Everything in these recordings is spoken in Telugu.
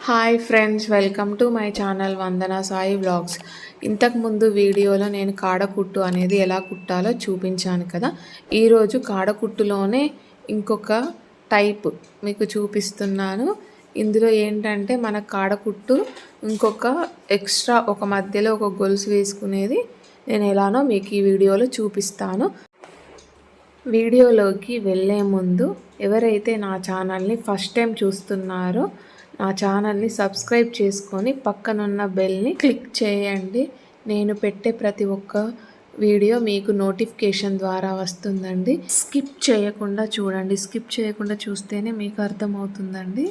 Hi friends, welcome to my channel Vandana Sai vlogs. ఇంతకుముందు వీడియోలో నేను కాడ కుట్టు అనేది ఎలా కుట్టాలో చూపించాను కదా. ఈరోజు కాడ కుట్టులోనే ఇంకొక టైప్ మీకు చూపిస్తున్నాను. ఇందులో ఏంటంటే మన కాడ కుట్టు ఇంకొక ఎక్స్ట్రా ఒక మధ్యలో ఒక గొలుసు వేసుకునేది నేను ఎలానో మీకు ఈ వీడియోలో చూపిస్తాను. వీడియోలోకి వెళ్ళే ముందు ఎవరైతే నా ఛానల్ని ఫస్ట్ టైం చూస్తున్నారో నా ఛానల్ని సబ్స్క్రైబ్ చేసుకొని పక్కనున్న బెల్ని క్లిక్ చేయండి. నేను పెట్టే ప్రతి ఒక్క వీడియో మీకు నోటిఫికేషన్ ద్వారా వస్తుందండి. స్కిప్ చేయకుండా చూడండి. స్కిప్ చేయకుండా చూస్తేనే మీకు అర్థమవుతుందండి.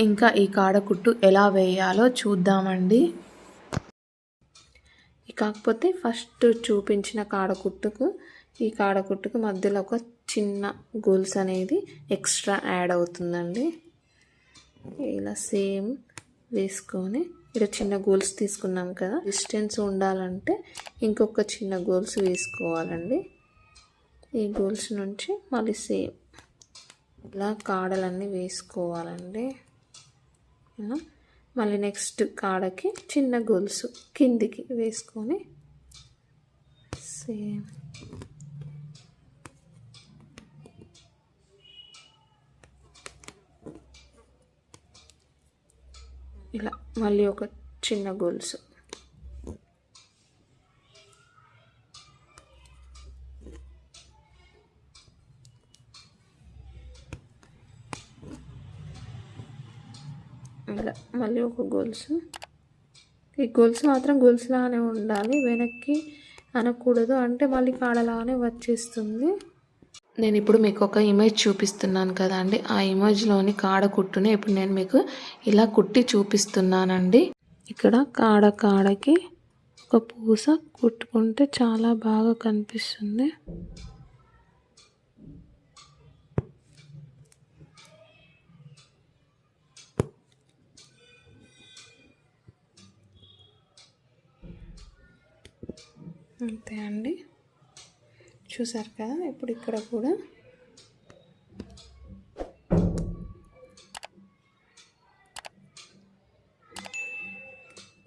ఇంకా ఈ కాడకుట్టు ఎలా వేయాలో చూద్దామండి. కాకపోతే ఫస్ట్ చూపించిన కాడకుట్టుకు ఈ కాడకుట్టుకు మధ్యలో ఒక చిన్న గోల్స్ అనేది ఎక్స్ట్రా యాడ్ అవుతుందండి. ఇలా సేమ్ వేసుకొని ఇక్కడ చిన్న గోల్స్ తీసుకున్నాం కదా, డిస్టెన్స్ ఉండాలంటే ఇంకొక చిన్న గోల్స్ వేసుకోవాలండి. ఈ గోల్స్ నుంచి మళ్ళీ సేమ్ ఇలా కాడలన్నీ వేసుకోవాలండి. మళ్ళీ నెక్స్ట్ కాడకి చిన్న గోల్స్ కిందికి వేసుకొని సేమ్ ఇలా మళ్ళీ ఒక చిన్న గొలుసు ఇలా మళ్ళీ ఒక గొలుసు. ఈ గొలుసు మాత్రం గొలుసులానే ఉండాలి, వెనక్కి అనకూడదు, అంటే మళ్ళీ కాడలానే వచ్చేస్తుంది. నేను ఇప్పుడు మీకు ఒక ఇమేజ్ చూపిస్తున్నాను కదా అండి, ఆ ఇమేజ్లోని కాడ కుట్టుని ఇప్పుడు నేను మీకు ఇలా కుట్టి చూపిస్తున్నానండి. ఇక్కడ కాడకి ఒక పూస కుట్టుకుంటే చాలా బాగా కనిపిస్తుంది. అంతే అండి, చూసారు కదా. ఇప్పుడు ఇక్కడ కూడా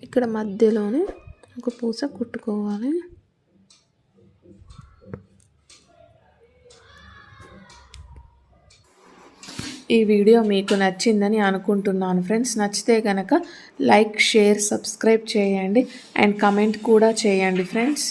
ఇక్కడ మధ్యలోనే ఒక పూస కుట్టుకోవాలి. ఈ వీడియో మీకు నచ్చిందని అనుకుంటున్నాను ఫ్రెండ్స్. నచ్చితే కనుక లైక్, షేర్, సబ్స్క్రైబ్ చేయండి అండ్ కమెంట్ కూడా చేయండి ఫ్రెండ్స్.